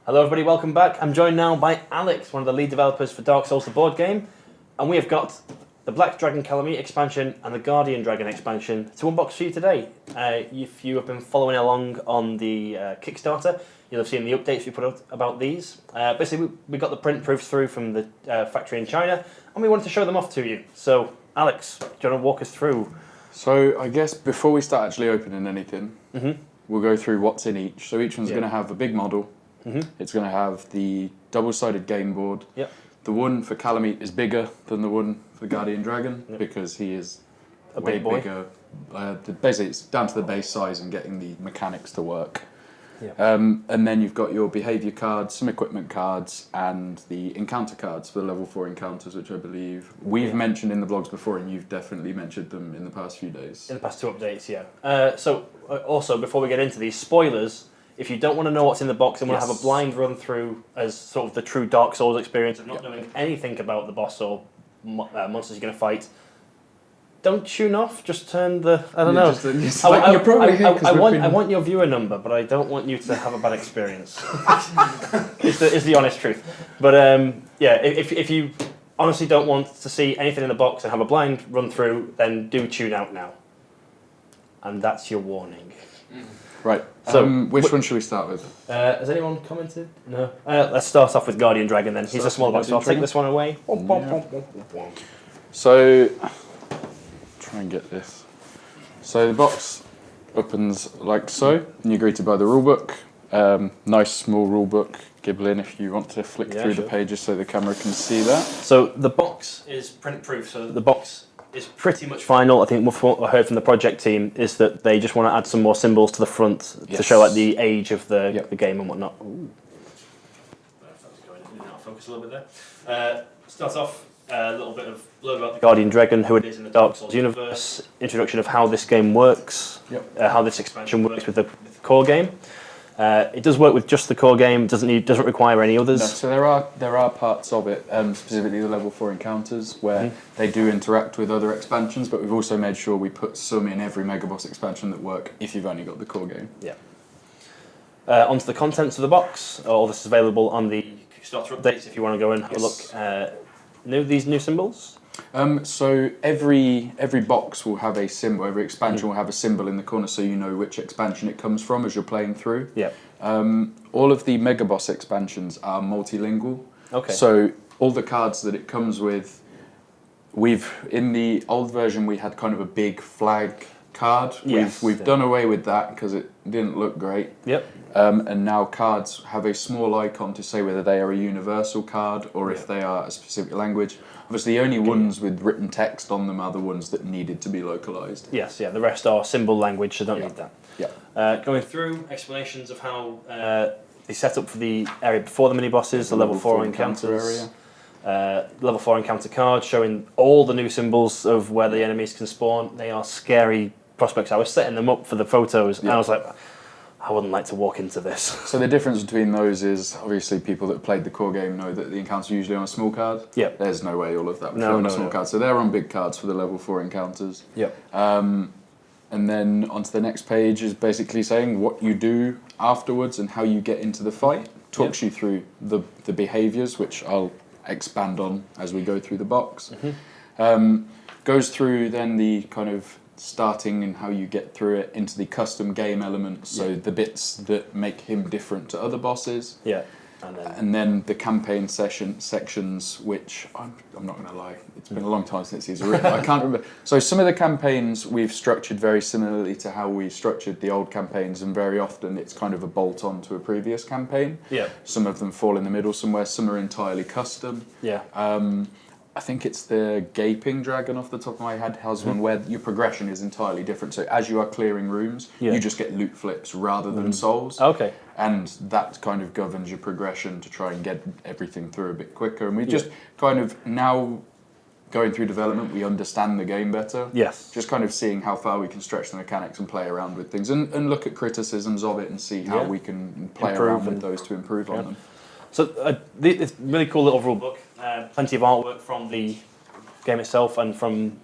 Hello everybody, welcome back. I'm joined now by Alex, one of the lead developers for Dark Souls the board game, and we have got the Black Dragon Calamity expansion and the Guardian Dragon expansion to unbox for you today. If you have been following along on the Kickstarter, you'll have seen the updates we put out about these. Basically, we got the print proofs through from the factory in China, and we wanted to show them off to you. So, Alex, do you want to walk us through? So, I guess before we start actually opening anything, we'll go through what's in each. So each one's going to have a big model. It's going to have the double-sided game board. Yep. The one for Calamity is bigger than the one for Guardian Dragon because he is A way big boy. bigger. Basically, it's down to the base size and getting the mechanics to work. Yep. And then you've got your behaviour cards, some equipment cards, and the encounter cards for the level 4 encounters, which I believe we've mentioned in the blogs before, and you've definitely mentioned them in the past few days. In the past two updates, yeah. Also, before we get into these, spoilers, if you don't want to know what's in the box and want to have a blind run through as sort of the true Dark Souls experience of not knowing anything about the boss or monsters you're going to fight, don't tune off, just turn the... I don't know. I want your viewer number, but I don't want you to have a bad experience. is the honest truth. But yeah, if you honestly don't want to see anything in the box and have a blind run through, then do tune out now. And that's your warning. Right, so which one should we start with? Has anyone commented? No. Let's start off with Guardian Dragon then. He's a small box, so I'll take this one away. So, try and get this. So the box opens like so, and you're greeted by the rulebook. Nice small rulebook. Gibble in if you want to flick through the pages so the camera can see that. So the box is print proof, so the box is pretty much final. I think what I heard from the project team is that they just want to add some more symbols to the front to show like the age of the game and whatnot. Ooh. Focus a little bit there. Start off a little bit of blurb about the Guardian Dragon, who it is in the Dark Souls universe, introduction of how this game works, how this expansion works with the core game. It does work with just the core game. Doesn't require any others. No, so there are parts of it, specifically the level 4 encounters, where they do interact with other expansions. But we've also made sure we put some in every Mega Boss expansion that work if you've only got the core game. Yeah. Onto the contents of the box. All this is available on the Kickstarter updates if you want to go and have a look. These new symbols. So every box will have a symbol, every expansion will have a symbol in the corner so you know which expansion it comes from as you're playing through. Yeah. All of the Mega Boss expansions are multilingual. Okay. So all the cards that it comes with, in the old version we had kind of a big flag card. Yes. We've done away with that because it didn't look great. Yep. And now cards have a small icon to say whether they are a universal card or if they are a specific language. Obviously, the only ones with written text on them are the ones that needed to be localized. Yes, yeah. The rest are symbol language, so don't need that. Yeah. Going through explanations of how they set up for the area before the mini bosses, the level 4 encounters. Level 4 encounter cards showing all the new symbols of where the enemies can spawn. They are scary prospects. I was setting them up for the photos, and I was like, I wouldn't like to walk into this. So the difference between those is, obviously, people that played the core game know that the encounters are usually on a small card. Yep. There's no way all of that would fit on a small card. So they're on big cards for the level 4 encounters. Yep. And then onto the next page is basically saying what you do afterwards and how you get into the fight. Talks you through the behaviours, which I'll expand on as we go through the box. Goes through then the kind of starting and how you get through it into the custom game elements, so the bits that make him different to other bosses. Yeah. And then the campaign sections, which I'm not going to lie, it's been a long time since these were written. I can't remember. So some of the campaigns we've structured very similarly to how we structured the old campaigns, and very often it's kind of a bolt-on to a previous campaign. Yeah. Some of them fall in the middle somewhere, some are entirely custom. Yeah. I think it's the Gaping Dragon off the top of my head has one where your progression is entirely different. So as you are clearing rooms, you just get loot flips rather than souls. Okay. And that kind of governs your progression to try and get everything through a bit quicker. And we just kind of, now going through development, we understand the game better. Yes. Just kind of seeing how far we can stretch the mechanics and play around with things and look at criticisms of it and see how we can play around with those to improve on them. So it's a really cool little rule book. Plenty of artwork from the game itself and from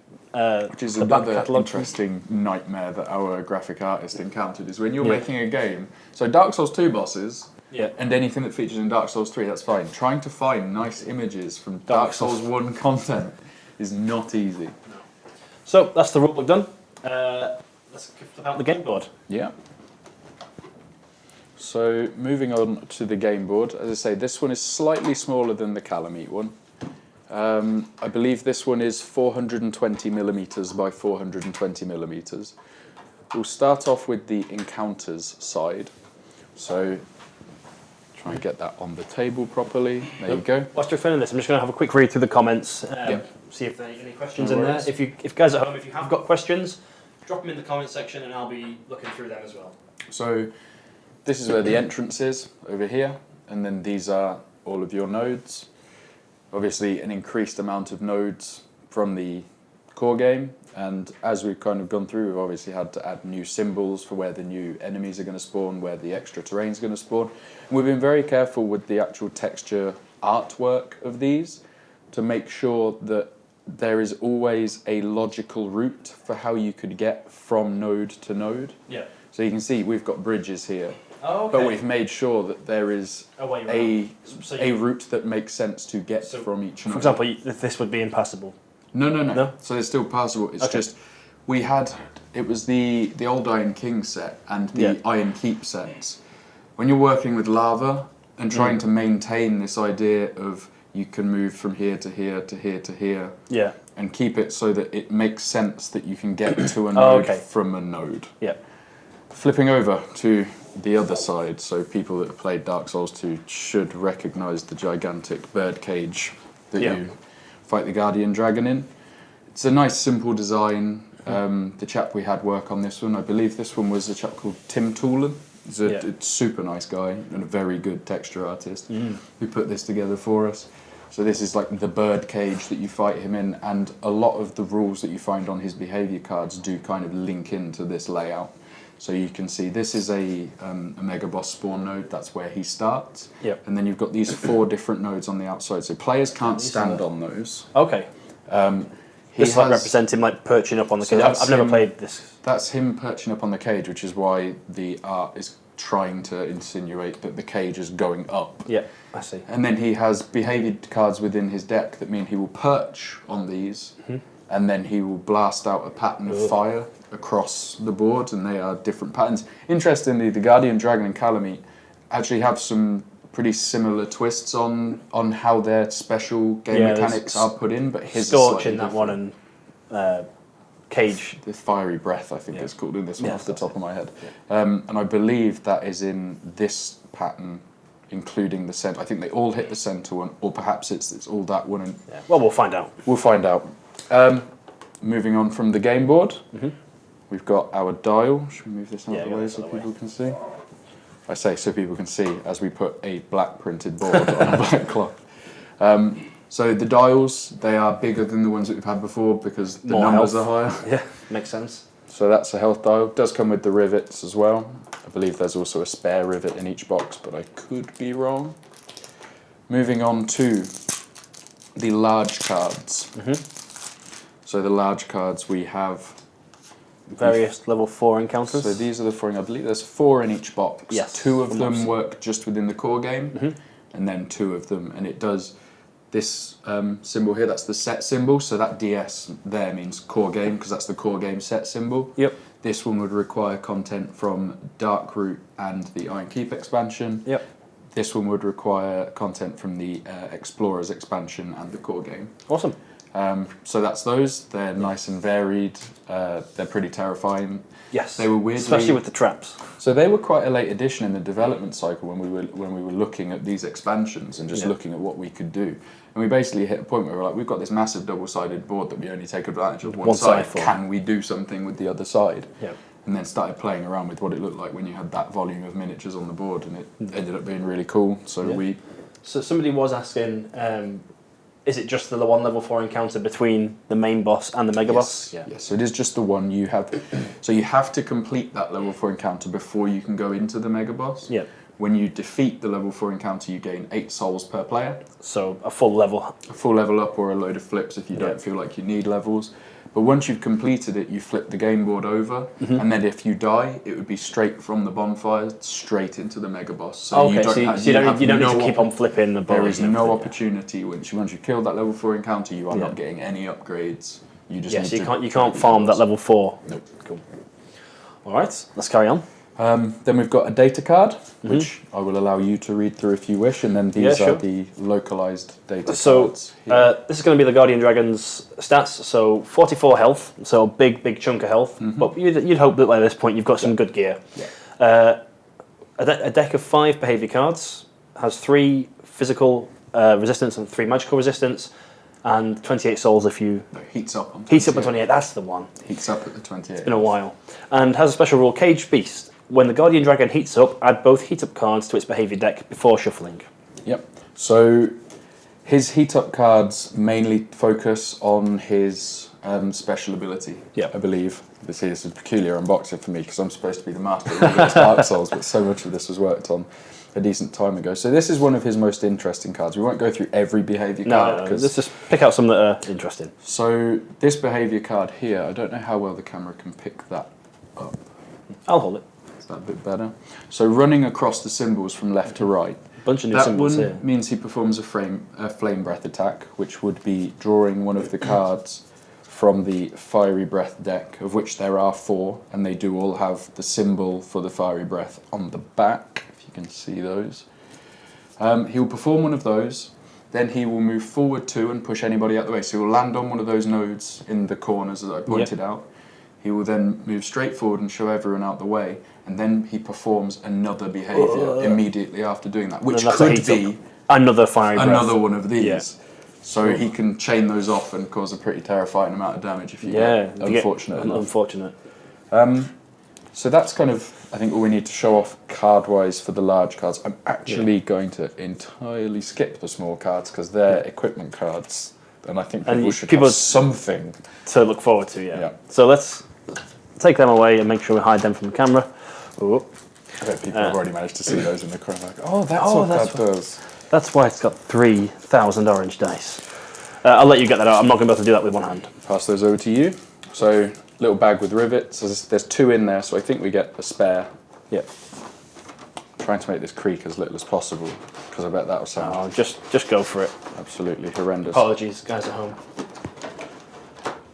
which is another interesting nightmare that our graphic artist encountered, is when you're making a game. So Dark Souls 2 bosses, and anything that features in Dark Souls 3, that's fine. Trying to find nice images from Dark Souls 1 content is not easy. No. So that's the rulebook done. Let's flip out the game board. Yeah. So moving on to the game board, as I say, this one is slightly smaller than the Calamity one. I believe this one is 420 millimeters by 420 millimeters. We'll start off with the encounters side. So try and get that on the table properly. There you go. Whilst you're filling this, I'm just going to have a quick read through the comments, see if there are any questions in there. If guys at home, if you have got questions, drop them in the comment section and I'll be looking through them as well. So this is where the entrance is, over here, and then these are all of your nodes. Obviously an increased amount of nodes from the core game, and as we've kind of gone through, we've obviously had to add new symbols for where the new enemies are going to spawn, where the extra terrain is going to spawn. And we've been very careful with the actual texture artwork of these to make sure that there is always a logical route for how you could get from node to node. Yeah. So you can see we've got bridges here. Oh, okay. But we've made sure that there is a route that makes sense to get from each node. For example, this would be impassable. No. So it's still passable. It's just it was the old Iron King set and the Iron Keep sets. When you're working with lava and trying to maintain this idea of you can move from here to here to here to here, and keep it so that it makes sense that you can get to a node from a node. Yeah. Flipping over to the other side, so people that have played Dark Souls 2 should recognise the gigantic bird cage that you fight the Guardian Dragon in. It's a nice simple design. The chap we had work on this one, I believe this one was a chap called Tim Toolan. He's a super nice guy and a very good texture artist who put this together for us. So this is like the bird cage that you fight him in, and a lot of the rules that you find on his behaviour cards do kind of link into this layout. So you can see this is a mega boss spawn node, that's where he starts. Yep. And then you've got these 4 different nodes on the outside, so players can't stand on those. Okay. This like represent him like perching up on the cage. I've never played this. That's him perching up on the cage, which is why the art is trying to insinuate that the cage is going up. Yeah, I see. And then he has behaviour cards within his deck that mean he will perch on these, and then he will blast out a pattern of fire across the board, and they are different patterns. Interestingly, the Guardian Dragon and Calamity actually have some pretty similar twists on how their special game mechanics are put in, but his Scorch in that one and Cage. The Fiery Breath, I think it's called in this one off the top of my head. And I believe that is in this pattern, including the centre. I think they all hit the centre one, or perhaps it's all that one. And well, we'll find out. We'll find out. Moving on from the game board, we've got our dial. Should we move this out of the way so people can see? I say so people can see as we put a black printed board on a black cloth. So the dials, they are bigger than the ones that we've had before because the numbers are higher. Yeah, makes sense. So that's a health dial. It does come with the rivets as well. I believe there's also a spare rivet in each box, but I could be wrong. Moving on to the large cards. So the large cards we have various level 4 encounters. So these are the 4. I believe there's 4 in each box. Yes. 2 of them work just within the core game, and then 2 of them, and it does this symbol here. That's the set symbol. So that DS there means core game because that's the core game set symbol. Yep. This one would require content from Darkroot and the Iron Keep expansion. Yep. This one would require content from the Explorers expansion and the core game. Awesome. So that's those. They're nice and varied. They're pretty terrifying. Yes. They were weirdly, especially with the traps. So they were quite a late addition in the development cycle when we were looking at these expansions and just looking at what we could do. And we basically hit a point where we're like, we've got this massive double-sided board that we only take advantage of one side. Can we do something with the other side? Yeah. And then started playing around with what it looked like when you had that volume of miniatures on the board, and it ended up being really cool. So So somebody was asking, is it just the one level 4 encounter between the main boss and the mega boss? Yeah. Yes. So it is just the one you have. So you have to complete that level 4 encounter before you can go into the mega boss. Yeah. When you defeat the level 4 encounter, you gain 8 souls per player. So a full level. A full level up or a load of flips if you don't feel like you need levels. But once you've completed it, you flip the game board over, and then if you die, it would be straight from the bonfire straight into the mega boss. So you don't need to keep on flipping the board. There is no opportunity once you've killed that level 4 encounter. You are not getting any upgrades. You just you can't farm that level 4. Nope. Cool. All right, let's carry on. Then we've got a data card, which I will allow you to read through if you wish, and then these are the localized data cards. This is going to be the Guardian Dragon's stats, so 44 health, so a big chunk of health, but you'd hope that by this point you've got some good gear. Yeah. A deck of 5 behavior cards, has 3 physical resistance and 3 magical resistance, and 28 souls if you... No, heats up on 28. Heats up on 28, that's the one. Heats up at the 28. It's been a while. And has a special rule, Caged Beast. When the Guardian Dragon heats up, add both heat up cards to its behavior deck before shuffling. Yep. So his heat up cards mainly focus on his special ability, I believe. This is a peculiar unboxing for me because I'm supposed to be the master of Dark Souls, but so much of this was worked on a decent time ago. So this is one of his most interesting cards. We won't go through every behavior card. No, let's just pick out some that are interesting. So this behavior card here, I don't know how well the camera can pick that up. I'll hold it. Is that a bit better? So running across the symbols from left to right. Bunch of new symbols here. That one means he performs a flame breath attack, which would be drawing one of the cards from the Fiery Breath deck, of which there are 4, and they do all have the symbol for the Fiery Breath on the back, if you can see those. He will perform one of those, then he will move forward 2 and push anybody out the way. So he will land on one of those nodes in the corners that I pointed out. He will then move straight forward and show everyone out the way, and then he performs another behaviour immediately after doing that, which could be another Fiery Breath. Another one of these. Yeah. So he can chain those off and cause a pretty terrifying amount of damage if you get unfortunate enough. Unfortunate. So that's kind of, I think, all we need to show off card-wise for the large cards. I'm actually going to entirely skip the small cards because they're equipment cards, and I think people should have something to look forward to. Yeah. So let's take them away and make sure we hide them from the camera. Ooh. I bet people have already managed to see those in the crowd. Like, that's what that does. That's why it's got 3,000 orange dice. I'll let you get that out. I'm not going to be able to do that with one hand. Pass those over to you. So, little bag with rivets. There's 2 in there, so I think we get a spare. Yep. Trying to make this creak as little as possible, because I bet that'll sound... Oh, just go for it. Absolutely horrendous. Apologies, guys at home.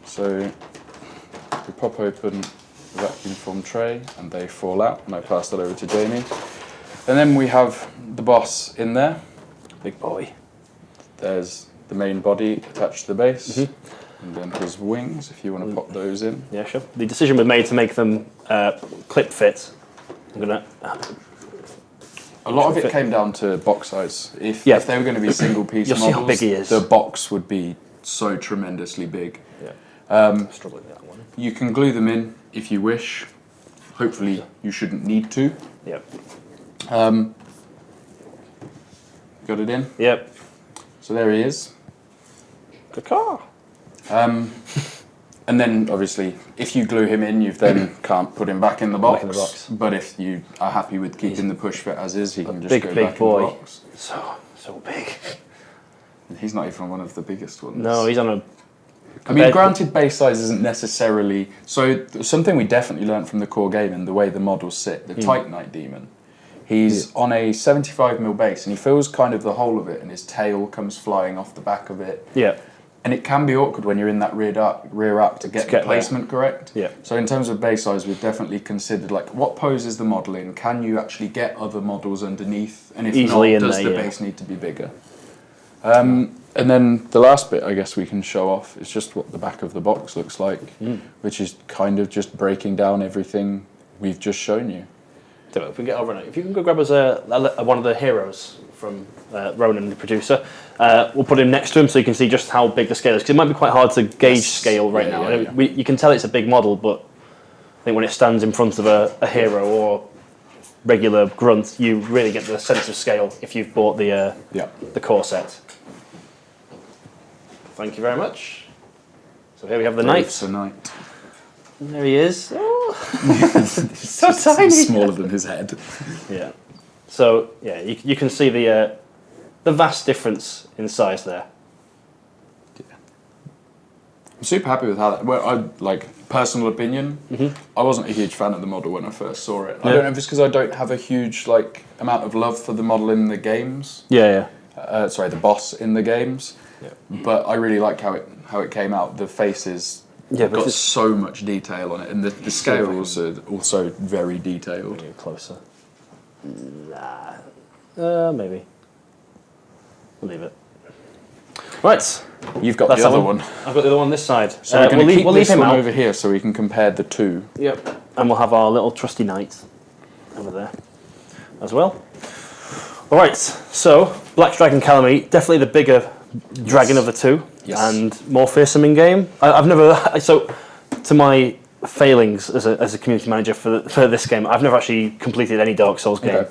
So, we pop open the vacuum form tray, and they fall out, and I pass that over to Jamie. And then we have the boss in there. Big boy. There's the main body attached to the base, and then his wings, if you want to pop those in. Yeah, sure. The decision was made to make them clip fit. I'm going to... A lot of it came down to box size. If they were going to be single piece models, see how big he is. The box would be so tremendously big. Yeah. Struggling with that one. You can glue them in if you wish. Hopefully you shouldn't need to. Yep. Got it in? Yep. So there he is. Caca. And then, obviously, if you glue him in, you then can't put him back in the box. But if you are happy with keeping the push fit as is, he can just go back in the box. So big. He's not even one of the biggest ones. No, he's on a... I mean, granted, base size isn't necessarily... So, something we definitely learned from the core game and the way the models sit, the Titanite Demon, he's on a 75mm base, and he fills kind of the whole of it, and his tail comes flying off the back of it. Yeah. And it can be awkward when you're in that rear arc to get the placement correct. Yeah. So in terms of base size, we've definitely considered, like, what pose is the model in? Can you actually get other models underneath? And if easily not, does the base need to be bigger? And then the last bit, I guess, we can show off is just what the back of the box looks like, which is kind of just breaking down everything we've just shown you. So if we get over it, if you can go grab us one of the heroes from Ronan, the producer, we'll put him next to him so you can see just how big the scale is, because it might be quite hard to gauge scale right now. You can tell it's a big model, but I think when it stands in front of a hero or regular grunt, you really get the sense of scale if you've bought the core set. Thank you very much. So here we have the knight. And there he is. Oh, so tiny. Smaller than his head. Yeah. So yeah, you can see the vast difference in size there. Yeah. I'm super happy with how that. Well, I like personal opinion. I wasn't a huge fan of the model when I first saw it. I don't know if it's because I don't have a huge like amount of love for the model in the games. Sorry, the boss in the games. Yeah. But I really like how it came out. The faces got so much detail on it, and the scale also very detailed. Closer. Nah. Maybe. We'll leave it. Right. You've got the other one. I've got the other one this side. So we're going to keep this one over here so we can compare the two. Yep. And we'll have our little trusty knight over there as well. All right. So Black Dragon Calamity, definitely the bigger dragon of the two, and more fearsome in game. I've never to my failings as a community manager for this game, I've never actually completed any Dark Souls game,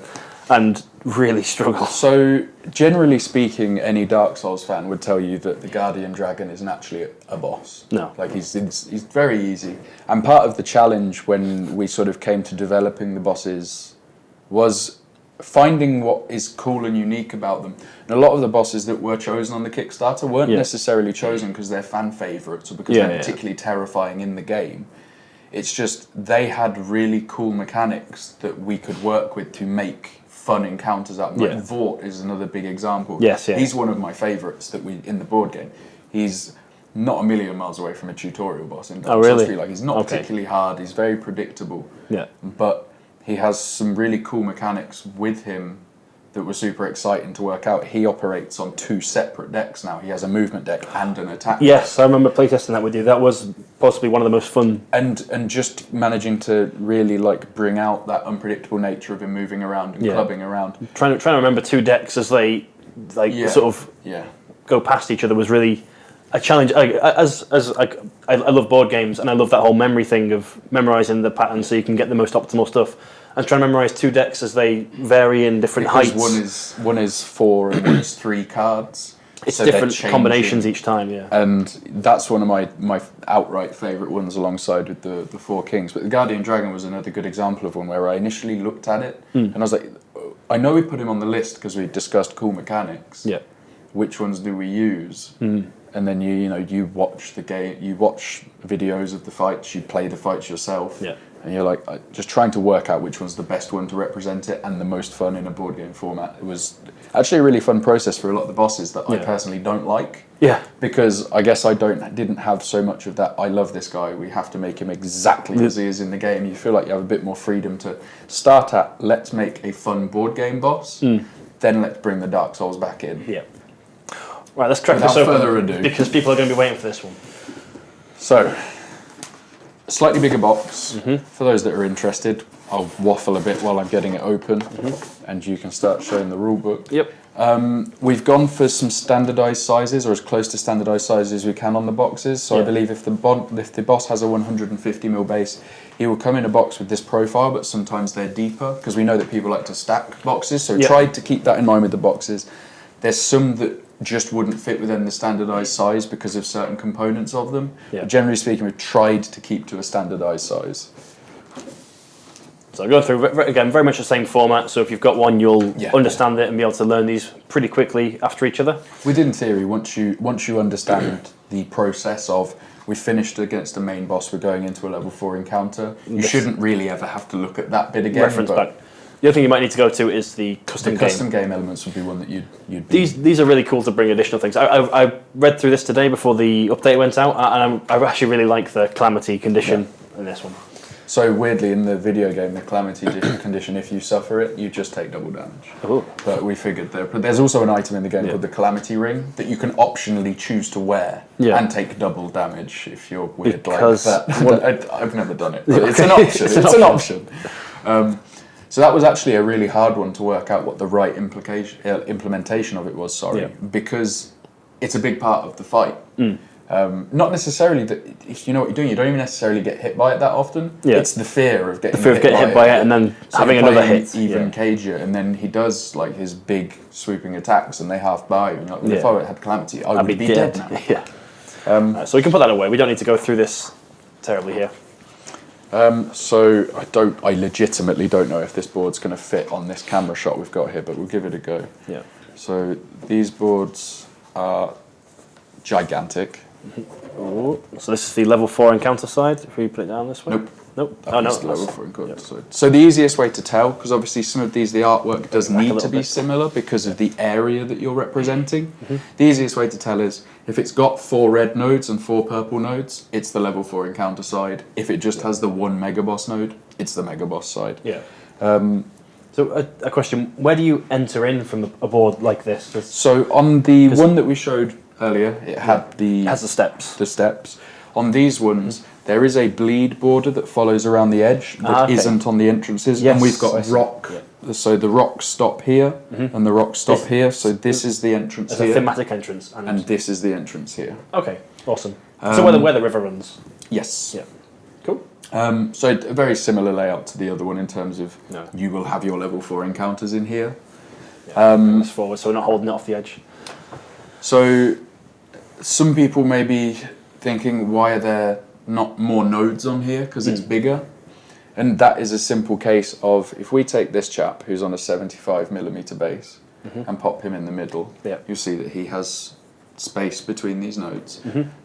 and really struggle. So generally speaking, any Dark Souls fan would tell you that the Guardian Dragon is naturally a boss. No, like he's very easy, and part of the challenge when we sort of came to developing the bosses was finding what is cool and unique about them. And a lot of the bosses that were chosen on the Kickstarter weren't necessarily chosen because they're fan favourites or because they're particularly terrifying in the game. It's just they had really cool mechanics that we could work with to make fun encounters out of them. Like Vort is another big example. He's one of my favourites in the board game. He's not a million miles away from a tutorial boss in Dark Souls 3. Like, he's not particularly hard, he's very predictable. But he has some really cool mechanics with him that were super exciting to work out. He operates on 2 separate decks now. He has a movement deck and an attack deck. I remember playtesting that with you. That was possibly one of the most fun. And just managing to really like bring out that unpredictable nature of him moving around and clubbing around. Trying to remember 2 decks as they go past each other was really a challenge. I love board games, and I love that whole memory thing of memorising the patterns so you can get the most optimal stuff. And trying to memorise 2 decks as they vary in different heights. One is 4 and one is 3 cards. It's so different combinations each time, And that's one of my outright favourite ones alongside with the 4 kings. But the Guardian Dragon was another good example of one where I initially looked at it and I was like, I know we put him on the list because we discussed cool mechanics. Which ones do we use? And then you watch the game, you watch videos of the fights, you play the fights yourself. And you're like, just trying to work out which one's the best one to represent it and the most fun in a board game format. It was actually a really fun process for a lot of the bosses that I personally don't like. Because I guess I didn't have so much of that, I love this guy, we have to make him exactly as he is in the game. You feel like you have a bit more freedom to start at, let's make a fun board game boss, then let's bring the Dark Souls back in. Right, let's crack this open. Without further ado. Because people are going to be waiting for this one. So, slightly bigger box. For those that are interested, I'll waffle a bit while I'm getting it open, and you can start showing the rule book. We've gone for some standardised sizes, or as close to standardised sizes as we can on the boxes. So I believe if the boss has a 150mm base, he will come in a box with this profile, but sometimes they're deeper, because we know that people like to stack boxes, so we tried to keep that in mind with the boxes. There's some that just wouldn't fit within the standardised size because of certain components of them. But generally speaking, we've tried to keep to a standardised size. So I'll go through, again, very much the same format, so if you've got one, you'll understand it and be able to learn these pretty quickly after each other. Within theory, once you understand the process of, we finished against a main boss, we're going into a level 4 encounter, you shouldn't really ever have to look at that bit again. Reference back. The other thing you might need to go to is the custom game. The custom game elements would be one that you'd These are really cool to bring additional things. I read through this today before the update went out, and I actually really like the Calamity condition in this one. So weirdly, in the video game, the Calamity condition, if you suffer it, you just take double damage. But we figured there's also an item in the game called the Calamity Ring that you can optionally choose to wear and take double damage if you're weird like that. I've never done it, but it's an option. It's an option. So that was actually a really hard one to work out what the right implementation of it was, because it's a big part of the fight. Not necessarily that, if you know what you're doing, you don't even necessarily get hit by it that often. It's the fear of getting hit by it and then having another hit. Even cage you, and then he does like his big swooping attacks and they half by you. Like, well, if I had Calamity, I would be dead now. So we can put that away. We don't need to go through this terribly here. So I legitimately don't know if this board's going to fit on this camera shot we've got here, but we'll give it a go. So these boards are gigantic. Ooh. So this is the level 4 encounter side. If we put it down this way. Nope. Oh no. That's the level 4 encounter side. So the easiest way to tell, because obviously some of these the artwork does need to be similar because of the area that you're representing. The easiest way to tell is if it's got 4 red nodes and 4 purple nodes, it's the level 4 encounter side. If it just has the 1 mega boss node, it's the mega boss side. Yeah. So a question: where do you enter in from a board like this? So on the one that we showed earlier, it had it has the steps. The steps. On these ones, there is a bleed border that follows around the edge that isn't on the entrances, and we've got rock. Yeah. So the rocks stop here, and the rocks stop here. So this is the entrance here. A thematic entrance, and this is the entrance here. Okay, awesome. So where the river runs. Yes. Yeah. Cool. So a very similar layout to the other one in terms of you will have your level 4 encounters in here. Yeah, forward, so we're not holding it off the edge. So some people may be thinking, why are there not more nodes on here? Because it's bigger. And that is a simple case of, if we take this chap who's on a 75mm base and pop him in the middle, you'll see that he has space between these nodes.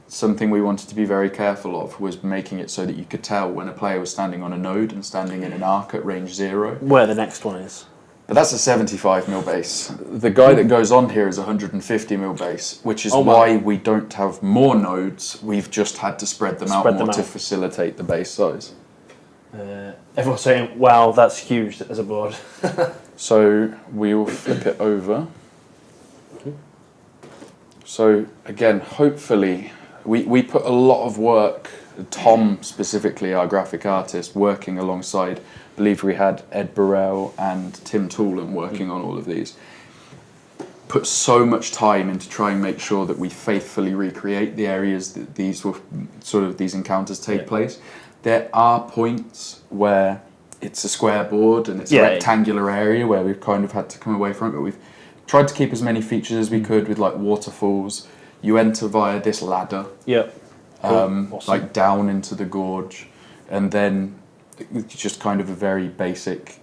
Something we wanted to be very careful of was making it so that you could tell when a player was standing on a node and standing in an arc at range 0. Where the next one is. But that's a 75mm base. The guy that goes on here is a 150mm base, which is why we don't have more nodes. We've just had to spread them out more to facilitate the base size. Everyone's saying, wow, that's huge as a board. So we will flip it over. So again, hopefully, we put a lot of work, Tom specifically, our graphic artist, working alongside, I believe we had Ed Burrell and Tim Toolan working on all of these. Put so much time into trying to make sure that we faithfully recreate the areas that these encounters take place. There are points where it's a square board and it's a rectangular area where we've kind of had to come away from it, but we've tried to keep as many features as we could with like waterfalls. You enter via this ladder, like down into the gorge, and then it's just kind of a very basic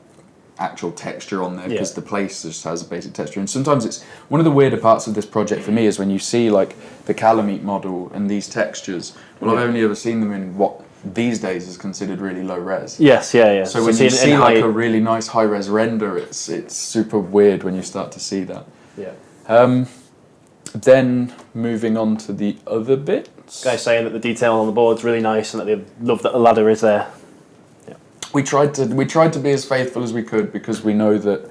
actual texture on there because the place just has a basic texture. And sometimes it's one of the weirder parts of this project for me is when you see like the Calamity model and these textures. Well, I've only ever seen them in what these days is considered really low res. Yes, yeah. So when you see like a really nice high res render, it's super weird when you start to see that. Yeah. Then moving on to the other bits. Guys saying that the detail on the board's really nice and that they love that the ladder is there. Yeah. We tried to be as faithful as we could because we know that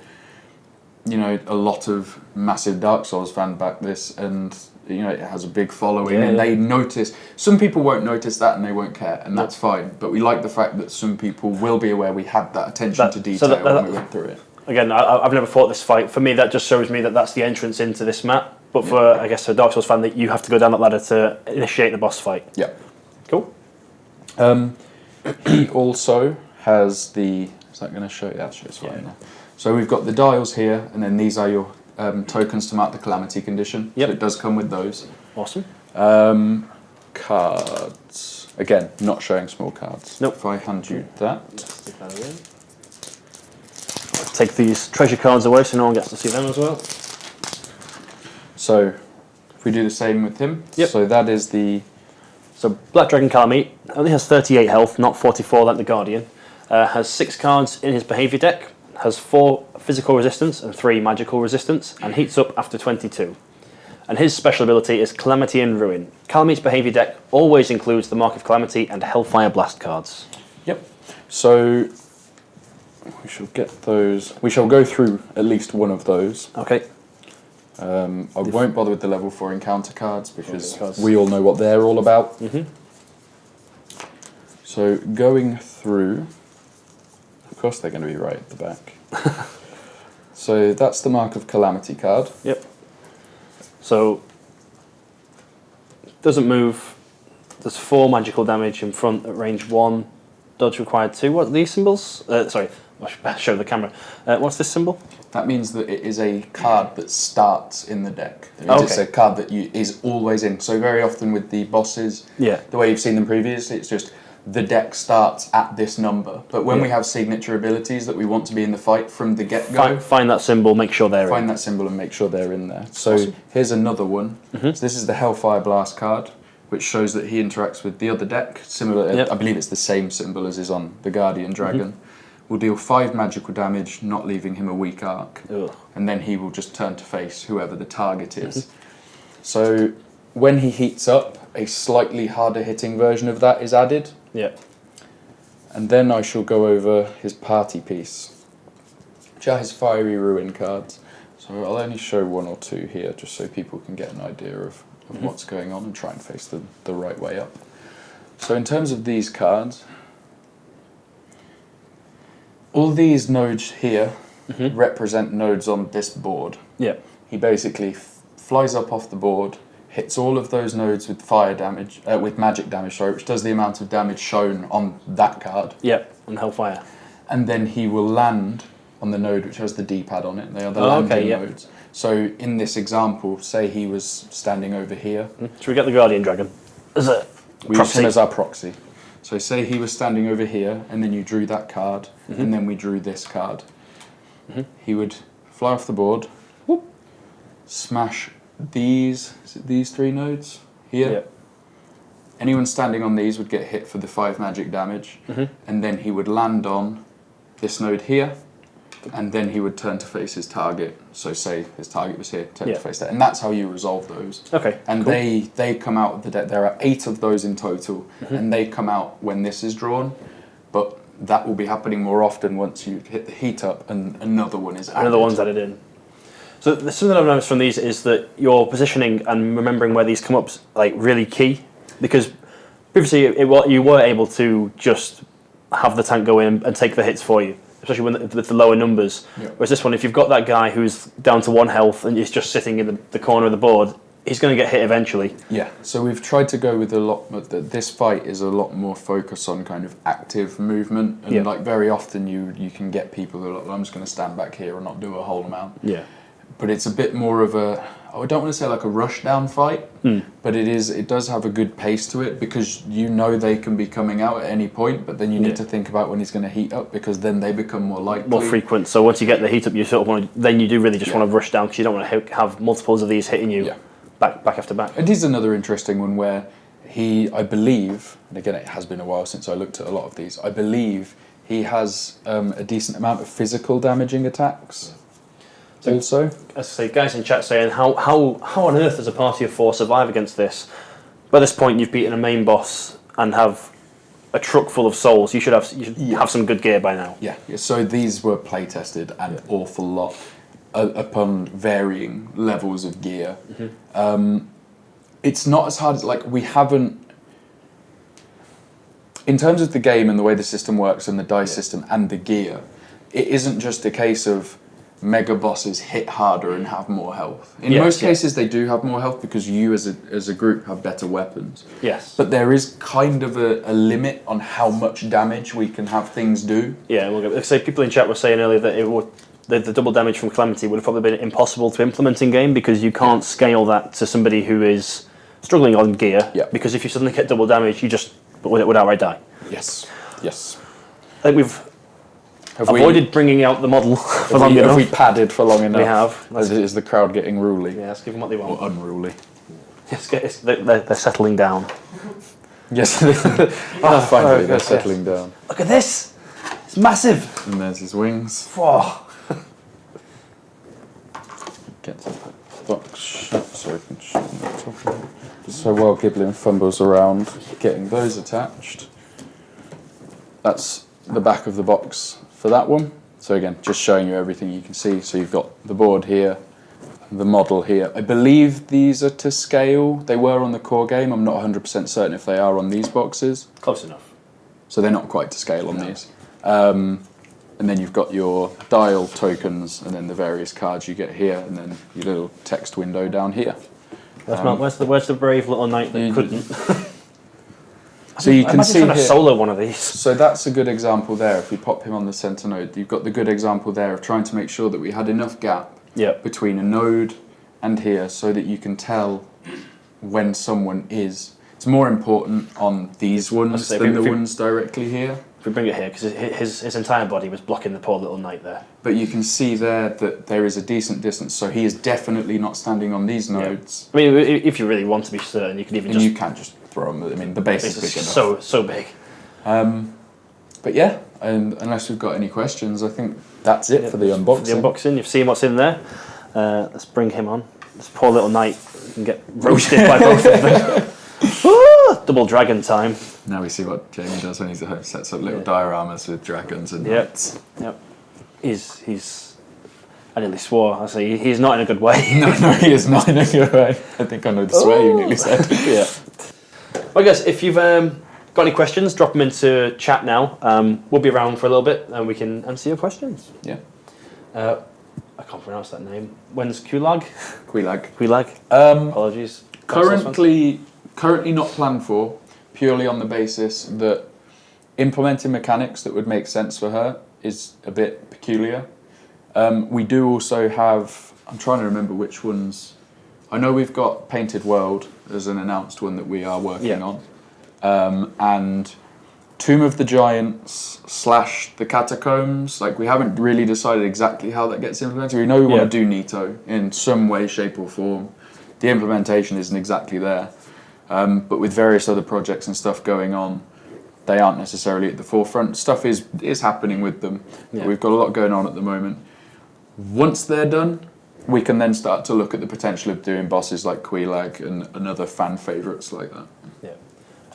a lot of massive Dark Souls fan back this and it has a big following and they notice. Some people won't notice that and they won't care, and that's fine. But we like the fact that some people will be aware we had that attention to detail when we went through it. Again, I've never fought this fight. For me, that just shows me that that's the entrance into this map. But for, I guess, a Dark Souls fan, that you have to go down that ladder to initiate the boss fight. Yeah. Cool. He also has the... Is that going to show you? That shows fine now. So we've got the dials here, and then these are your tokens to mark the Calamity condition. Yep. So it does come with those. Awesome. Cards. Again, not showing small cards. Nope. If I hand you that. Stick that in. Take these treasure cards away so no one gets to see them as well. So, if we do the same with him, so that is the... So, Black Dragon Calamity only has 38 health, not 44 like the Guardian. Has 6 cards in his behaviour deck, has 4 physical resistance and 3 magical resistance, and heats up after 22. And his special ability is Calamity and Ruin. Calamity's behaviour deck always includes the Mark of Calamity and Hellfire Blast cards. Yep. So, we shall get those... We shall go through at least one of those. Okay. I won't bother with the level 4 encounter cards because we all know what they're all about. So going through, of course they're going to be right at the back. So that's the Mark of Calamity card. Yep. So doesn't move. There's 4 magical damage in front at range 1. Dodge required 2. What are these symbols? Sorry, I should show the camera. What's this symbol? That means that it is a card that starts in the deck. It's a card that is always in. So very often with the bosses, the way you've seen them previously, it's just the deck starts at this number. But when we have signature abilities that we want to be in the fight from the get-go... Find that symbol, make sure they're in. Find that symbol and make sure they're in there. So here's another one. So this is the Hellfire Blast card. which shows that he interacts with the other deck. Similar, Yep. I believe it's the same symbol as is on the Guardian Dragon. Will deal 5 magical damage, not leaving him a weak arc. Ugh. And then he will just turn to face whoever the target is. So when he heats up, a slightly harder hitting version of that is added. Yeah. And then I shall go over his party piece, which are his Fiery Ruin cards. So I'll only show 1 or 2 here, just so people can get an idea of what's going on and try and face the right way up. So in terms of these cards, all these nodes here represent nodes on this board. Yeah. He basically flies up off the board, hits all of those nodes with fire damage, with magic damage, sorry, which does the amount of damage shown on that card. Yeah, on Hellfire. And then he will land on the node which has the D-pad on it. They are the landing nodes. So in this example, say he was standing over here. Should we get the Guardian Dragon as a We use him as our proxy. So say he was standing over here, and then you drew that card, and then we drew this card. He would fly off the board, whoop, smash these 3 nodes here. Yeah. Anyone standing on these would get hit for the 5 magic damage, and then he would land on this node here, and then he would turn to face his target. So say his target was here, turn to face that, and that's how you resolve those. Okay. And cool. they come out of the deck. There are 8 of those in total, and they come out when this is drawn. But that will be happening more often once you hit the heat up and another one is added. Another one's added in. So something I've noticed from these is that your positioning and remembering where these come up is like really key, because previously you were able to just have the tank go in and take the hits for you, especially with the lower numbers. Yeah. Whereas this one, if you've got that guy who's down to 1 health and is just sitting in the corner of the board, he's going to get hit eventually. Yeah, so we've tried to go with a lot. This fight is a lot more focused on kind of active movement, and like very often you can get people who are like, I'm just going to stand back here and not do a whole amount. Yeah. But it's a bit more of a, I don't want to say like a rush down fight, but it does have a good pace to it, because you know they can be coming out at any point, but then you need to think about when he's going to heat up, because then they become more likely. More frequent. So once you get the heat up, you sort of want to, then you do really just want to rush down, because you don't want to have multiples of these hitting you back after back. And here's another interesting one where I believe, and again it has been a while since I looked at a lot of these, I believe he has a decent amount of physical damaging attacks. So, also, as I say, guys in chat saying how on earth does a party of 4 survive against this? By this point, you've beaten a main boss and have a truck full of souls. You should have some good gear by now. Yeah. So these were play tested an awful lot upon varying levels of gear. It's not as hard as we haven't. In terms of the game and the way the system works and the dice system and the gear, it isn't just a case of mega bosses hit harder and have more health. In most cases they do have more health because you as a group have better weapons. Yes. But there is kind of a limit on how much damage we can have things do. Yeah, we'll say people in chat were saying earlier that the double damage from Calamity would have probably been impossible to implement in game, because you can't scale that to somebody who is struggling on gear. Yeah. Because if you suddenly get double damage, you just would outright die. Yes. I think we've avoided bringing out the model for long enough. Have we padded for long enough? We have. Is the crowd getting ruly? Yeah, let's give them what they want. Or unruly? They're settling down. Yes. Finally they're settling down. Look at this! It's massive! And there's his wings. Whoa. Get to the box shut so I can shoot on the top of it. So while Giblin fumbles around getting those attached, that's the back of the box for that one. So again, just showing you everything you can see. So you've got the board here, the model here. I believe these are to scale. They were on the core game. I'm not 100% certain if they are on these boxes. Close enough. So they're not quite to scale on these. And then you've got your dial tokens, and then the various cards you get here, and then your little text window down here. Where's the brave little knight that couldn't? So you can see trying to here, solo one of these. so that's a good example there. If we pop him on the center node, you've got the good example there of trying to make sure that we had enough gap between a node and here, so that you can tell when someone is. It's more important on these ones than the ones directly here. If we bring it here, because his entire body was blocking the poor little knight there. But you can see there that there is a decent distance, so he is definitely not standing on these nodes. I mean, if you really want to be certain, you can even And you can just throw them. I mean, the base is big enough. So big. But yeah, and unless we've got any questions, I think that's it for the unboxing. The unboxing, you've seen what's in there. Let's bring him on. This poor little knight can get roasted by both of them. Double dragon time. Now we see what Jamie does when he's at home. Sets up little dioramas with dragons and knights. Yep. He's. I nearly swore. I say he's not in a good way. No, he is not in a good way. I think I know the swear you nearly said. Yeah. Well, guys, if you've got any questions, drop them into chat now. We'll be around for a little bit and we can answer your questions. Yeah. I can't pronounce that name. When's Quelaag? Quelaag. Apologies. Currently not planned for, purely on the basis that implementing mechanics that would make sense for her is a bit peculiar. We do also have, I'm trying to remember which ones. I know we've got Painted World as an announced one that we are working on. And Tomb of the Giants / the Catacombs, like we haven't really decided exactly how that gets implemented. We know we want to do Nito in some way, shape or form. The implementation isn't exactly there. But with various other projects and stuff going on, they aren't necessarily at the forefront. Stuff is happening with them. Yeah. We've got a lot going on at the moment. Once they're done, we can then start to look at the potential of doing bosses like Quelaag and other fan favourites like that. Yeah.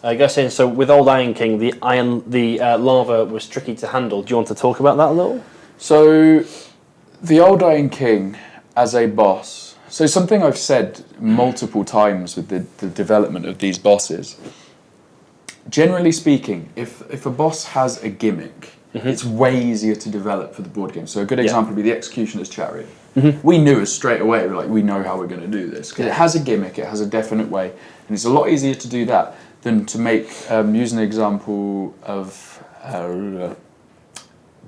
I guess so with Old Iron King, the lava was tricky to handle. Do you want to talk about that a little? So, the Old Iron King as a boss. So something I've said multiple times with the development of these bosses. Generally speaking, if a boss has a gimmick, it's way easier to develop for the board game. So a good example would be the Executioner's Chariot. We knew us straight away, we know how we're going to do this. Because it has a gimmick, it has a definite way. And it's a lot easier to do that than to make, use an example of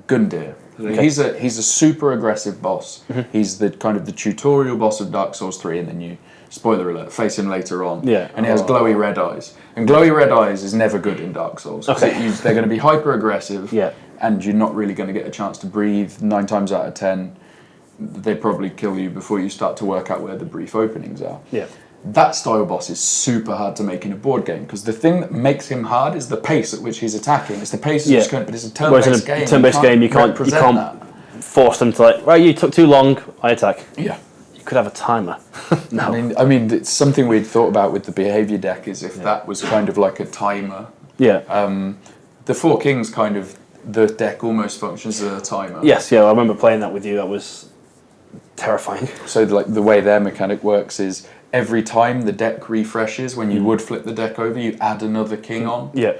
Gundyr. Okay. He's a super aggressive boss. He's the kind of the tutorial boss of Dark Souls 3, and then you, spoiler alert, face him later on. Yeah. And he has glowy red eyes. And glowy red eyes is never good in Dark Souls. Okay. They're going to be hyper aggressive. Yeah. And you're not really going to get a chance to breathe. 9 times out of 10, they probably kill you before you start to work out where the brief openings are. Yeah. That style boss is super hard to make in a board game because the thing that makes him hard is the pace at which he's attacking. It's the pace at which but it's a turn-based game. Turn-based game, you can't force them to right, you took too long, I attack. Yeah. You could have a timer. No. I mean, it's something we'd thought about with the behaviour deck is if that was kind of like a timer. Yeah. The Four Kings kind of, the deck almost functions as a timer. Yes, I remember playing that with you. That was terrifying. So the way their mechanic works is every time the deck refreshes, when you would flip the deck over, you add another king on. Yeah.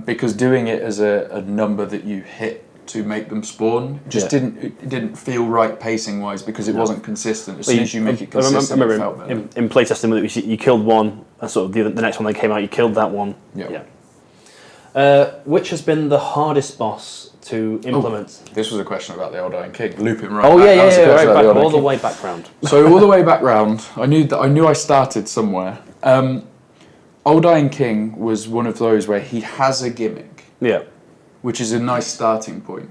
Because doing it as a number that you hit to make them spawn just didn't feel right pacing wise because it wasn't consistent. As soon as you make it consistent, it felt better. In playtesting, you killed one, and sort of the next one that came out, you killed that one. Yeah. Which has been the hardest boss to implement? This was a question about the Old Iron King. Looping right. Oh back. All the way back round. So all the way back round, I knew I started somewhere. Old Iron King was one of those where he has a gimmick. Yeah. Which is a nice starting point.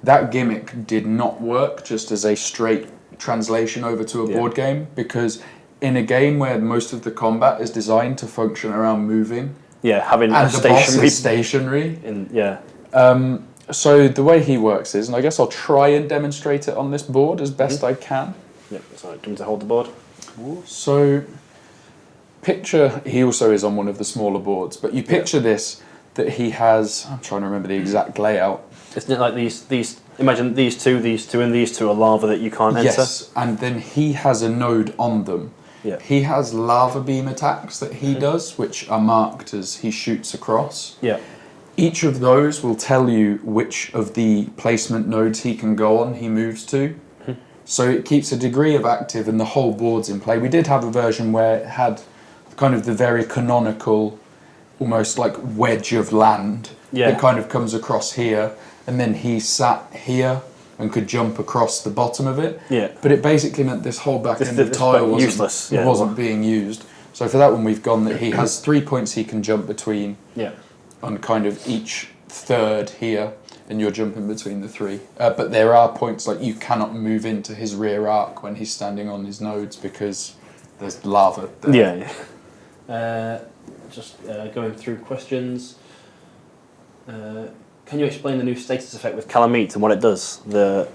That gimmick did not work just as a straight translation over to a board game because in a game where most of the combat is designed to function around moving. Yeah, having and the boss is stationary. So the way he works is, and I guess I'll try and demonstrate it on this board as best I can. Yep, sorry, do you want to hold the board? So, picture, he also is on one of the smaller boards, but you picture this, that he has, I'm trying to remember the exact layout. Isn't it like these, imagine these two, and these two are lava that you can't enter? Yes, and then he has a node on them. Yeah. He has lava beam attacks that he does, which are marked as he shoots across. Yeah. Each of those will tell you which of the placement nodes he can go on, he moves to. So it keeps a degree of active and the whole board's in play. We did have a version where it had kind of the very canonical, almost like wedge of land that kind of comes across here. And then he sat here and could jump across the bottom of it. Yeah. But it basically meant this whole back end of tile wasn't being used. So for that one we've gone that he has 3 points he can jump between. Yeah. On kind of each third here, and you're jumping between the three. But there are points like you cannot move into his rear arc when he's standing on his nodes because there's lava there. Yeah. just going through questions. Can you explain the new status effect with Calamity and what it does? The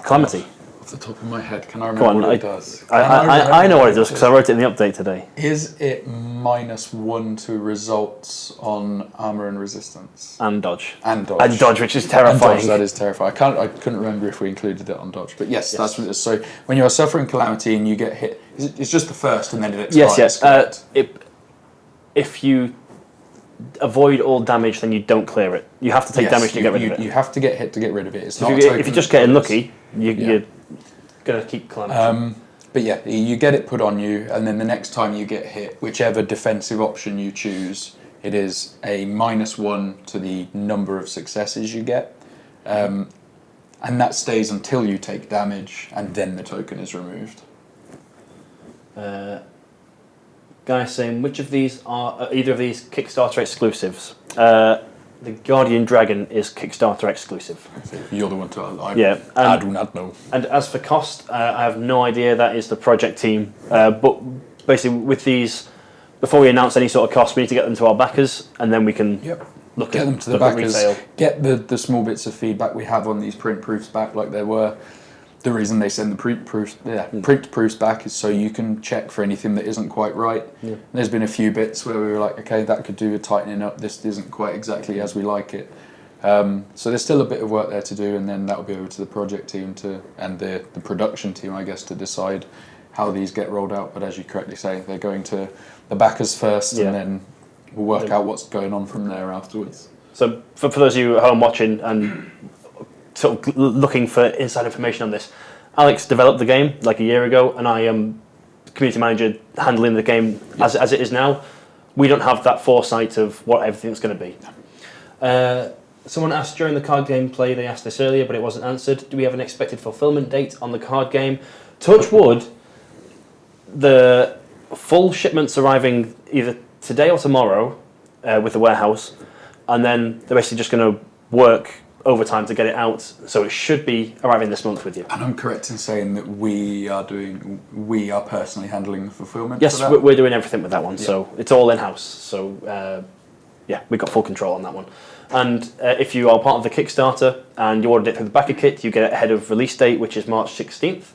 Calamity. Off the top of my head, can I remember what it does? I know what it does because I wrote it in the update today. Is it -1 to results on armor and resistance? And dodge. And dodge. And dodge, which is terrifying. And dodge, that is terrifying. I couldn't remember if we included it on dodge. But yes, that's what it is. So when you are suffering Calamity and you get hit, it's just the first and then it expires. Yes. If you avoid all damage, then you don't clear it. You have to take damage to get rid of it. You have to get hit to get rid of it. It's if you're just getting lucky, you're going to keep Calamity. But yeah, you get it put on you, and then the next time you get hit, whichever defensive option you choose, it is a -1 to the number of successes you get. And that stays until you take damage, and then the token is removed. Guy saying, which of these are either of these Kickstarter exclusives? The Guardian Dragon is Kickstarter exclusive. You're the one to. I do not know. And as for cost, I have no idea. That is the project team. But basically, with these, before we announce any sort of cost, we need to get them to our backers, and then we can look get at them to the backers. Get the small bits of feedback we have on these print proofs back, like there were. The reason they send the print proofs back is so you can check for anything that isn't quite right. Yeah. There's been a few bits where we were like, okay, that could do with tightening up. This isn't quite exactly as we like it. So there's still a bit of work there to do, and then that'll be over to the project team and the production team, I guess, to decide how these get rolled out. But as you correctly say, they're going to the backers first, and then we'll work out what's going on from there afterwards. So for those of you at home watching and sort of looking for inside information on this, Alex developed the game like a year ago, and I am community manager handling the game as it is now. We don't have that foresight of what everything's going to be. Someone asked during the card gameplay, they asked this earlier, but it wasn't answered. Do we have an expected fulfillment date on the card game? Touch wood, the full shipment's arriving either today or tomorrow with the warehouse, and then they're basically just going to work overtime to get it out, so it should be arriving this month with you. And I'm correct in saying that we are personally handling the fulfillment. Yes, we're doing everything with that one, so it's all in-house. So we've got full control on that one. And if you are part of the Kickstarter and you ordered it through the backer kit, you get it ahead of release date, which is March 16th.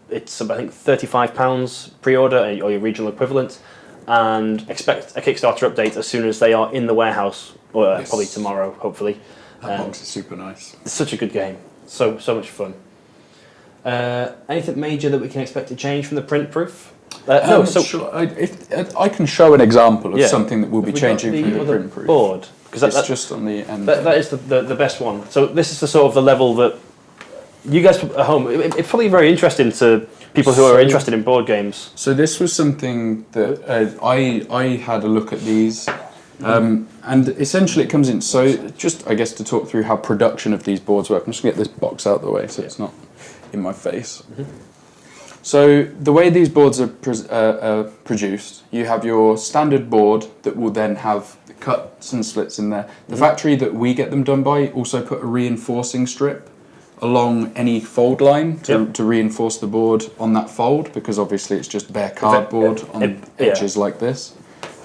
It's I think £35 pre-order or your regional equivalent, and expect a Kickstarter update as soon as they are in the warehouse, or probably tomorrow, hopefully. That box is super nice. It's such a good game. So much fun. Anything major that we can expect to change from the print proof? I can show an example of something that will be changing from the print proof. Board, because it's just on the end. That is the best one. So this is the sort of the level that you guys at home. It's probably very interesting to people who are interested in board games. So this was something that I had a look at these. And essentially it comes in, so just I guess to talk through how production of these boards work. I'm just going to get this box out of the way so it's not in my face. So the way these boards are produced, you have your standard board that will then have the cuts and splits in there. The factory that we get them done by also put a reinforcing strip along any fold line to reinforce the board on that fold, because obviously it's just bare cardboard on edges like this.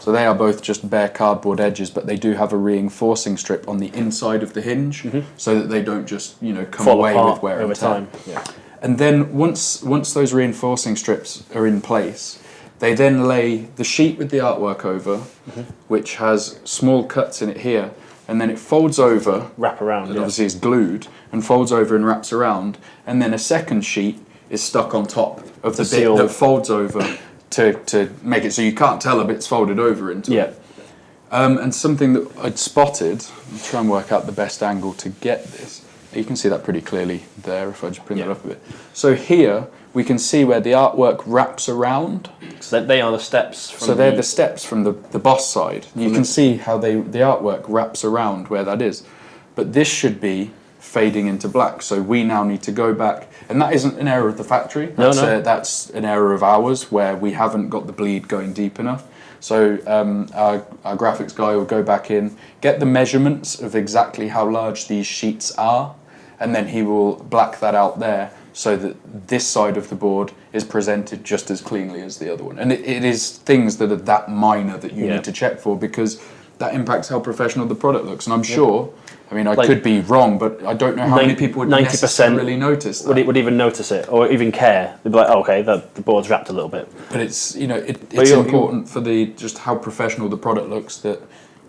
So they are both just bare cardboard edges, but they do have a reinforcing strip on the inside of the hinge, so that they don't just come fall away apart with wear over and tear. time. Yeah. And then once those reinforcing strips are in place, they then lay the sheet with the artwork over, which has small cuts in it here, and then it folds over, wrap around. Obviously it's glued and folds over and wraps around, and then a second sheet is stuck on top of the bit that folds over. To make it so you can't tell a bit's folded over into it. And something that I'd spotted, I'll try and work out the best angle to get this. You can see that pretty clearly there if I just bring it up a bit. So here we can see where the artwork wraps around. So they are the steps. They're the steps from the boss side. You can see how the artwork wraps around where that is. But this should be fading into black, so we now need to go back, and that isn't an error of the factory, that's an error of ours where we haven't got the bleed going deep enough. So our graphics guy will go back in, get the measurements of exactly how large these sheets are, and then he will black that out there, so that this side of the board is presented just as cleanly as the other one. And it is things that are that minor that you need to check for, because that impacts how professional the product looks. And I'm sure, I mean, I could be wrong, but I don't know how many people would necessarily notice that. Would even notice it, or even care. They'd be like, oh, okay, the board's wrapped a little bit. But it's, you know, it's important for just how professional the product looks, that,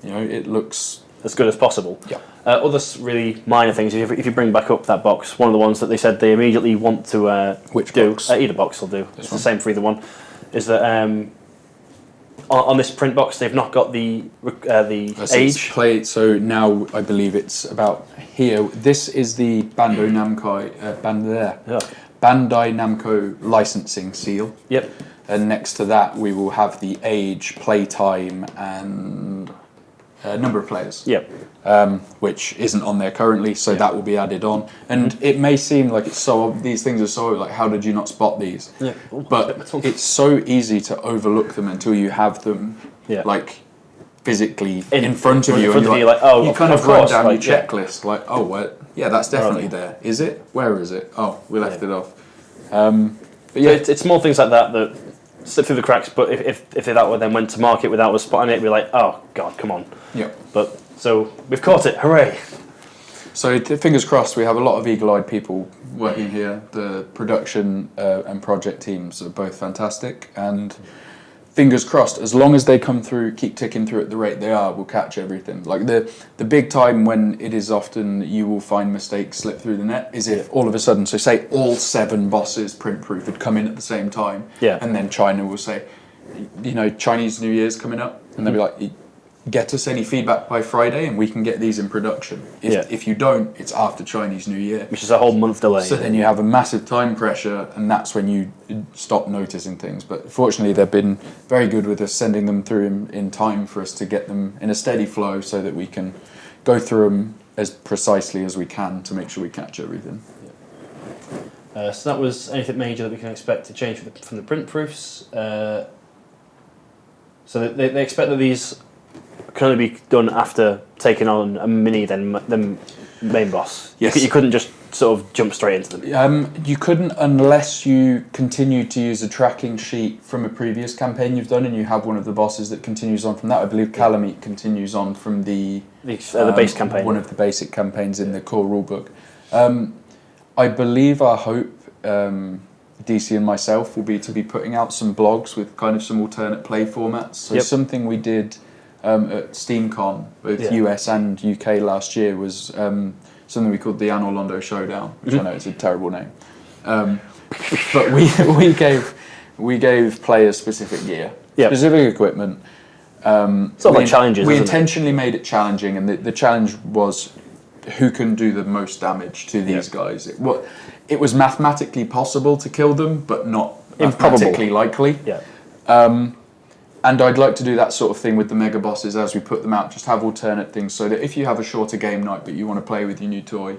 you know, it looks as good as possible. Yeah. Other really minor things, if you bring back up that box, one of the ones that they said they immediately want to Which do, box? Either box will do, it's the same for either one, is that on this print box they've not got the age. So now I believe it's about here. This is the Bandai Namco licensing seal. Yep. And next to that we will have the age, playtime, and number of players. Yep. Which isn't on there currently, so that will be added on. And it may seem like these things are so, like, how did you not spot these? Yeah. But it's so easy to overlook them until you have them, like, physically in front of you. And you're like, oh, you kind of run down your checklist, like, oh, well, that's definitely there. Is it? Where is it? Oh, we left it off. But yeah, it's small things like that slip through the cracks, but if they that way then went to market without us spotting it, it'd be like, oh, God, come on. Yeah. But, so, we've caught it, hooray. So fingers crossed, we have a lot of eagle-eyed people working here. The production and project teams are both fantastic, and fingers crossed, as long as they come through, keep ticking through at the rate they are, we'll catch everything. Like the big time when it is often you will find mistakes slip through the net is if all of a sudden, so say all 7 bosses print proof had come in at the same time, and then China will say, you know, Chinese New Year's coming up, and they'll be like, get us any feedback by Friday and we can get these in production. If you don't, it's after Chinese New Year. Which is a whole month delay. So then you have a massive time pressure, and that's when you stop noticing things. But fortunately, they've been very good with us sending them through in time for us to get them in a steady flow so that we can go through them as precisely as we can to make sure we catch everything. So that was anything major that we can expect to change from the print proofs. So they expect that these can only be done after taking on a mini, then the main boss. Yes. You couldn't just sort of jump straight into them. You couldn't unless you continued to use a tracking sheet from a previous campaign you've done, and you have one of the bosses that continues on from that. I believe Calamity continues on from the base campaign. One of the basic campaigns in the core rulebook. I believe our hope, DC and myself, will be to be putting out some blogs with kind of some alternate play formats. So something we did at SteamCon, both US and UK last year, was something we called the Anno Londo Showdown, which I know is a terrible name. But we gave players specific gear, specific equipment. It's all like challenges. We intentionally made it challenging, and the challenge was who can do the most damage to these guys. It was mathematically possible to kill them, but not mathematically likely. And I'd like to do that sort of thing with the mega bosses as we put them out, just have alternate things, so that if you have a shorter game night but you want to play with your new toy,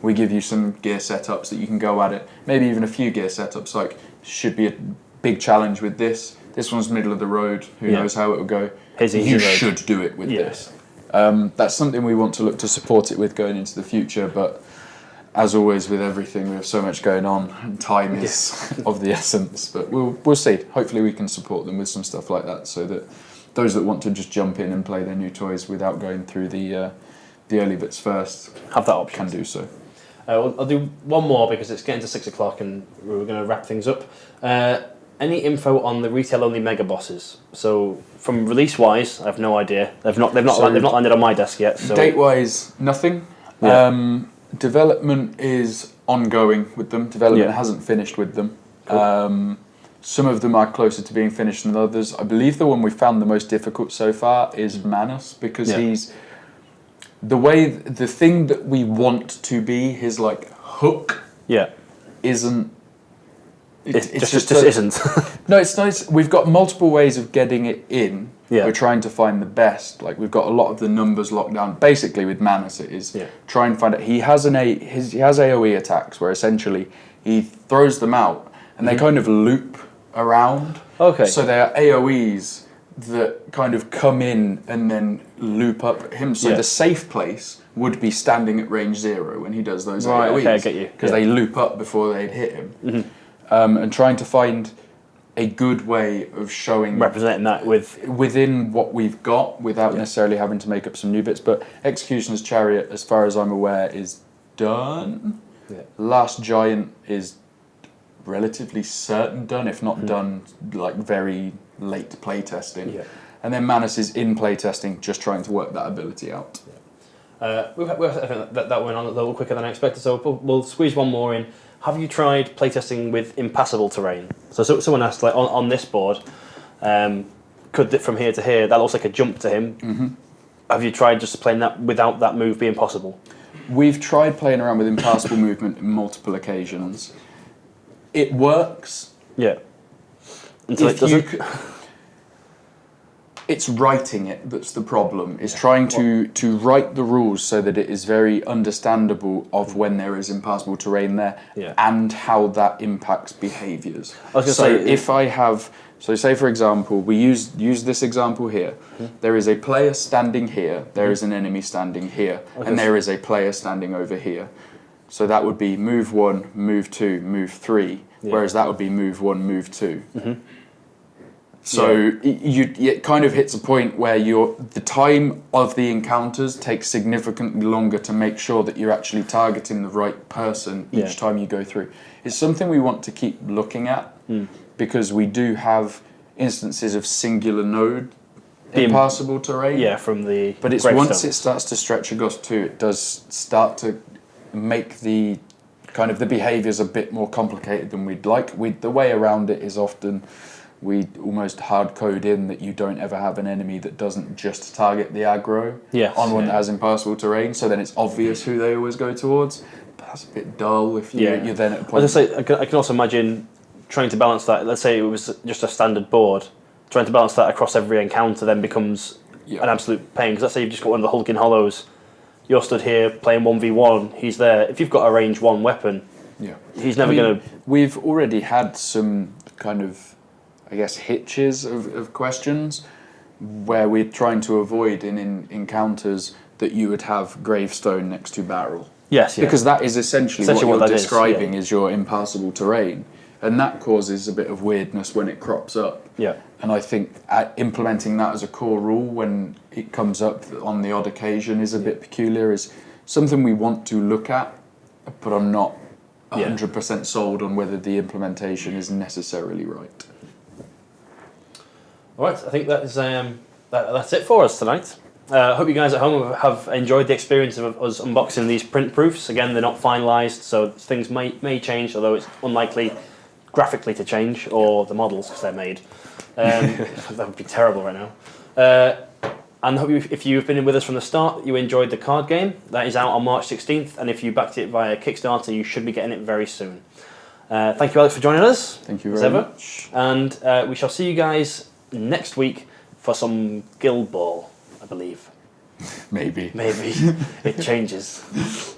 we give you some gear setups that you can go at it. Maybe even a few gear setups, like should be a big challenge with this. This one's middle of the road, who knows how it will go. You should do it with this. That's something we want to look to support it with going into the future, but as always with everything, we have so much going on, and time is of the essence. But we'll see. Hopefully we can support them with some stuff like that, so that those that want to just jump in and play their new toys without going through the early bits first have that option. Can do so. I'll do one more because it's getting to 6 o'clock and we're going to wrap things up. Any info on the retail-only mega bosses? So from release-wise, I have no idea. They've not landed on my desk yet. So. Date-wise, nothing. Development is ongoing with them. Development hasn't finished with them. Cool. Some of them are closer to being finished than others. I believe the one we found the most difficult so far is Manus, because he's the thing that we want to be his like hook. Isn't. It just isn't. No, it's nice. We've got multiple ways of getting it in. We're trying to find the best. Like we've got a lot of the numbers locked down. Basically, with Manus, it is try and find it. He has he has AOE attacks where essentially he throws them out and they kind of loop around. So they are AOEs that kind of come in and then loop up him. So the safe place would be standing at range 0 when he does those Right, AoEs. okay, I get you. Because they loop up before they'd hit him. And trying to find a good way of showing... Representing that within what we've got, without necessarily having to make up some new bits. But Executioner's Chariot, as far as I'm aware, is done. Yeah. Last Giant is relatively certain done, if not done, like very late playtesting. Yeah. And then Manus is in playtesting, just trying to work that ability out. I think that went on a little quicker than I expected, so we'll squeeze one more in. Have you tried playtesting with impassable terrain? So someone asked, like, on this board, could from here to here, that looks like a jump to him. Have you tried just playing that without that move being possible? We've tried playing around with impassable movement in multiple occasions. It works. Yeah. Until it doesn't. It's writing it that's the problem. It's trying to write the rules so that it is very understandable of when there is impassable terrain there and how that impacts behaviours. So say for example, we use this example here. There is a player standing here, there is an enemy standing here, and there is a player standing over here. So that would be move 1, move 2, move 3, whereas that would be move 1, move 2. So it kind of hits a point where the time of the encounters takes significantly longer to make sure that you're actually targeting the right person each time you go through. It's something we want to keep looking at because we do have instances of singular node impassable terrain. Yeah, from the But it's once it starts to stretch across 2, it does start to make the kind of the behaviours a bit more complicated than we'd like. The way around it is often... we almost hard code in that you don't ever have an enemy that doesn't just target the aggro on one that has impassable terrain, so then it's obvious who they always go towards. But that's a bit dull if you're then at a point... I can also imagine trying to balance that. Let's say it was just a standard board. Trying to balance that across every encounter then becomes an absolute pain. Because let's say you've just got one of the hulking hollows. You're stood here playing 1v1. He's there. If you've got a range 1 weapon, he's never going to... We've already had some kind of... I guess hitches of questions where we're trying to avoid in encounters that you would have gravestone next to barrel. Yes, because that is essentially what you're describing is your impassable terrain, and that causes a bit of weirdness when it crops up. Yeah, and I think implementing that as a core rule when it comes up on the odd occasion is a bit peculiar. Is something we want to look at, but I'm not 100% sold on whether the implementation is necessarily right. All right, I think that is that's it for us tonight. I hope you guys at home have enjoyed the experience of us unboxing these print proofs. Again, they're not finalised, so things may change, although it's unlikely graphically to change, or the models, because they're made. That would be terrible right now. And hope if you've been with us from the start, you enjoyed the card game. That is out on March 16th, and if you backed it via Kickstarter, you should be getting it very soon. Thank you, Alex, for joining us. Thank you very much. And we shall see you guys next week for some Guild Ball, I believe. Maybe. It changes.